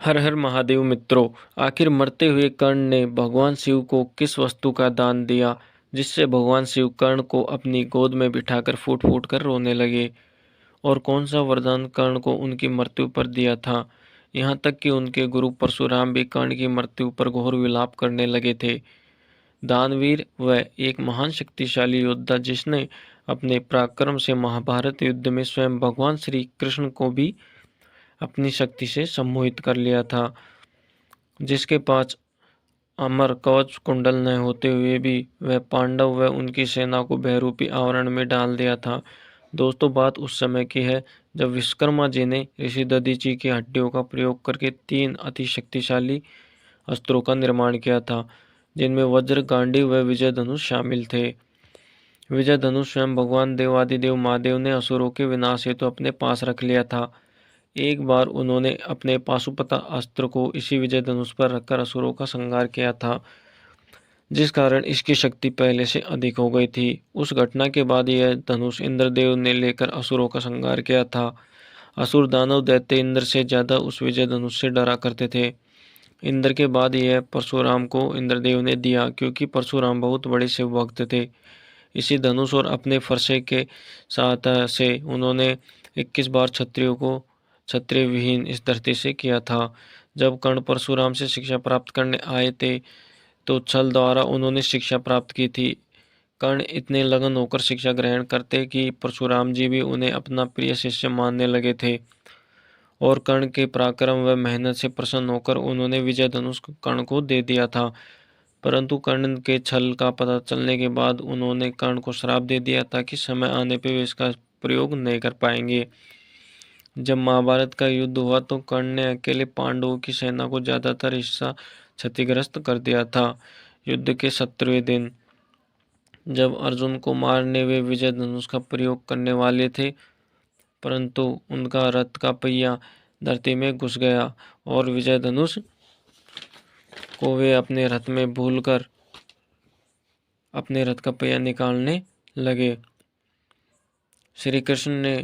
हर हर महादेव मित्रों, आखिर मरते हुए कर्ण ने भगवान शिव को किस वस्तु का दान दिया जिससे भगवान शिव कर्ण को अपनी गोद में बिठाकर फूट फूट कर रोने लगे। और कौन सा वरदान कर्ण को उनकी मृत्यु पर दिया था। यहाँ तक कि उनके गुरु परशुराम भी कर्ण की मृत्यु पर घोर विलाप करने लगे थे। दानवीर वह एक महान शक्तिशाली योद्धा जिसने अपने पराक्रम से महाभारत युद्ध में स्वयं भगवान श्री कृष्ण को भी अपनी शक्ति से सम्मोहित कर लिया था। जिसके पास अमर कवच कुंडल न होते हुए भी वह पांडव व उनकी सेना को बहुरूपी आवरण में डाल दिया था। दोस्तों, बात उस समय की है जब विश्वकर्मा जी ने ऋषि दधीचि की हड्डियों का प्रयोग करके 3 अति शक्तिशाली अस्त्रों का निर्माण किया था, जिनमें वज्र, गांडीव व विजय धनुष शामिल थे। विजय धनुष स्वयं भगवान देवादिदेव महादेव ने असुरों के विनाश हेतु अपने पास रख लिया था। एक बार उन्होंने अपने पाशुपता अस्त्र को इसी विजय धनुष पर रखकर असुरों का संहार किया था, जिस कारण इसकी शक्ति पहले से अधिक हो गई थी। उस घटना के बाद यह धनुष इंद्रदेव ने लेकर असुरों का संहार किया था। असुर दानव दैत्य इंद्र से ज्यादा उस विजय धनुष से डरा करते थे। इंद्र के बाद यह परशुराम को इंद्रदेव ने दिया, क्योंकि परशुराम बहुत बड़े शिव भक्त थे। इसी धनुष और अपने फरसे के सहायता से उन्होंने 21 बार क्षत्रियों को क्षत्रिय विहीन इस धरती से किया था। जब कर्ण परशुराम से शिक्षा प्राप्त करने आए थे तो छल द्वारा उन्होंने शिक्षा प्राप्त की थी। कर्ण इतने लगन होकर शिक्षा ग्रहण करते कि परशुराम जी भी उन्हें अपना प्रिय शिष्य मानने लगे थे। और कर्ण के पराक्रम व मेहनत से प्रसन्न होकर उन्होंने विजय धनुष कर्ण को दे दिया था। परंतु कर्ण के छल का पता चलने के बाद उन्होंने कर्ण को श्राप दे दिया था कि समय आने पर वे इसका प्रयोग नहीं कर पाएंगे। जब महाभारत का युद्ध हुआ तो कर्ण ने अकेले पांडवों की सेना को ज्यादातर हिस्सा क्षतिग्रस्त कर दिया था। युद्ध के 17वें दिन जब अर्जुन को मारने वे विजय धनुष का प्रयोग करने वाले थे, परंतु उनका रथ का पहिया धरती में घुस गया और विजय धनुष को वे अपने रथ में भूलकर अपने रथ का पहिया निकालने लगे। श्री कृष्ण ने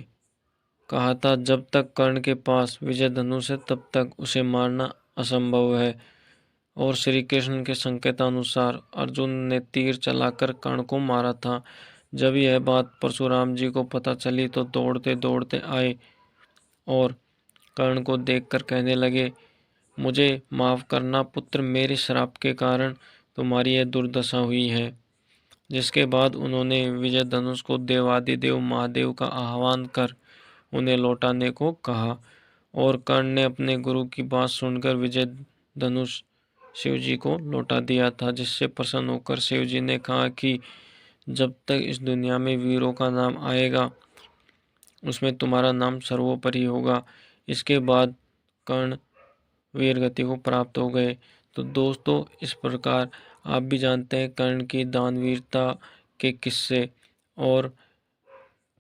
कहा था, जब तक कर्ण के पास विजय धनुष है तब तक उसे मारना असंभव है। और श्री कृष्ण के संकेतानुसार अर्जुन ने तीर चलाकर कर्ण को मारा था। जब यह बात परशुराम जी को पता चली तो दौड़ते दौड़ते आए और कर्ण को देखकर कहने लगे, मुझे माफ करना पुत्र, मेरे श्राप के कारण तुम्हारी यह दुर्दशा हुई है। जिसके बाद उन्होंने विजय धनुष को देवादिदेव महादेव का आह्वान कर उन्हें लौटाने को कहा। और कर्ण ने अपने गुरु की बात सुनकर विजय धनुष शिव जी को लौटा दिया था, जिससे प्रसन्न होकर शिव जी ने कहा कि जब तक इस दुनिया में वीरों का नाम आएगा उसमें तुम्हारा नाम सर्वोपरि होगा। इसके बाद कर्ण वीर गति को प्राप्त हो गए। तो दोस्तों, इस प्रकार आप भी जानते हैं कर्ण की दानवीरता के किस्से और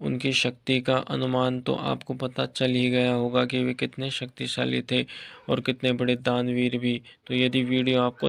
उनकी शक्ति का अनुमान तो आपको पता चल ही गया होगा कि वे कितने शक्तिशाली थे और कितने बड़े दानवीर भी। तो यदि वीडियो आपको